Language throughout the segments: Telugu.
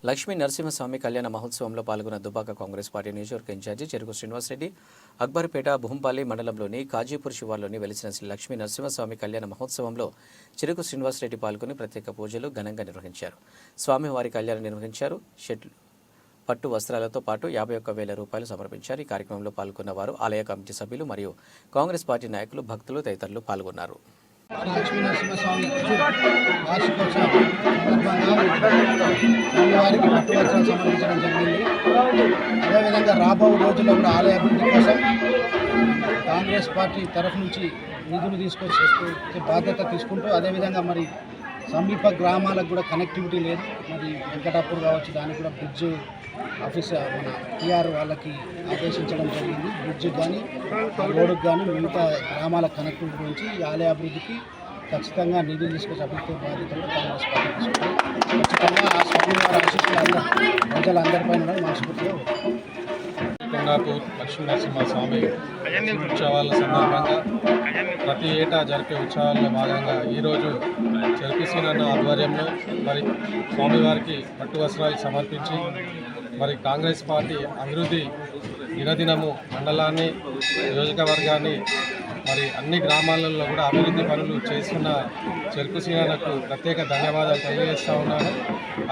లక్ష్మీ నరసింహస్వామి కళ్యాణ మహోత్సవంలో పాల్గొన్న దుబ్బాక కాంగ్రెస్ పార్టీ నియోజకవర్గ ఇన్ఛార్జి చెరుకు శ్రీనివాసరెడ్డి అక్బర్పేట భూంపల్లి మండలంలోని కాజీపూర్ శివార్లోని వెలిసిన శ్రీ లక్ష్మీ నరసింహస్వామి కళ్యాణ మహోత్సవంలో చెరుకు శ్రీనివాసరెడ్డి పాల్గొని ప్రత్యేక పూజలు ఘనంగా నిర్వహించారు. స్వామివారి కళ్యాణం నిర్వహించారు. షెడ్లు పట్టు వస్త్రాలతో పాటు 51,000 రూపాయలు సమర్పించారు. ఈ కార్యక్రమంలో పాల్గొన్న వారు ఆలయ కమిటీ సభ్యులు మరియు కాంగ్రెస్ పార్టీ నాయకులు, భక్తులు తదితరులు పాల్గొన్నారు. లక్ష్మీ నరసింహస్వామి వార్షికోత్సవం సందర్భంగా స్వామివారికి పట్టు వస్త్రాలు సమర్పించడం జరిగింది. అదేవిధంగా రాబో రోజుల్లో కూడా ఆలయ అభివృద్ధి కోసం కాంగ్రెస్ పార్టీ తరఫు నుంచి నిధులు తీసుకొచ్చి బాధ్యత తీసుకుంటూ, అదేవిధంగా మరి సమీప గ్రామాలకు కూడా కనెక్టివిటీ లేదు. మరి వెంకటాపూర్ కావచ్చు, దానికి కూడా బ్రిడ్జ్ ఆఫీస్ మన టీఆర్ వాళ్ళకి ఆదేశించడం జరిగింది. బ్రిడ్జ్ కానీ రోడ్డుకు కానీ మిగతా గ్రామాల కనెక్టివిటీ గురించి ఈ ఆలయ అభివృద్ధికి ఖచ్చితంగా నిధులు తీసుకొచ్చి అభివృద్ధి బాధ్యతలు కాంగ్రెస్ పార్టీ తీసుకుంటారు. ఖచ్చితంగా ఆ స్వామివారి ఆశీస్సులు ప్రజలందరిపైన మనస్ఫూర్తిగా కొండాపూర్ లక్ష్మీ నరసింహస్వామి ఉత్సవాల సందర్భంగా ప్రతి ఏటా జరిపే ఉత్సవాల్లో భాగంగా ఈరోజు చెరుకు సీనన్న ఆధ్వర్యంలో మరి స్వామివారికి పట్టు వస్త్రాలు సమర్పించి మరి కాంగ్రెస్ పార్టీ అభివృద్ధి దినదినము మండలాన్ని, నియోజకవర్గాన్ని మరి అన్ని గ్రామాలలో కూడా అభివృద్ధి పనులు చేస్తున్న చెరుకు సీనన్నకు ప్రత్యేక ధన్యవాదాలు తెలియజేస్తూ ఉన్నాను.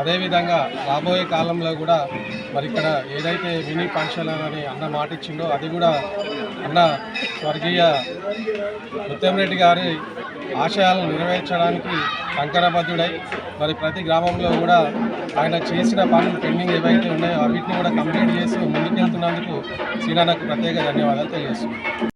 అదేవిధంగా రాబోయే కాలంలో కూడా మరి ఇక్కడ ఏదైతే మినీ ఫంక్షన్ అని అన్న మాట ఇచ్చిండో అది కూడా అన్న స్వర్గీయ ముత్తంరెడ్డి గారి ఆశయాలను నెరవేర్చడానికి కంకణబద్ధుడై మరి ప్రతి గ్రామంలో కూడా ఆయన చేసిన పనులు పెండింగ్ ఏవైతే ఉన్నాయో వీటిని కూడా కంప్లీట్ చేసి ముందుకెళ్తున్నందుకు సీనన్నకు ప్రత్యేక ధన్యవాదాలు తెలియజేస్తున్నాను.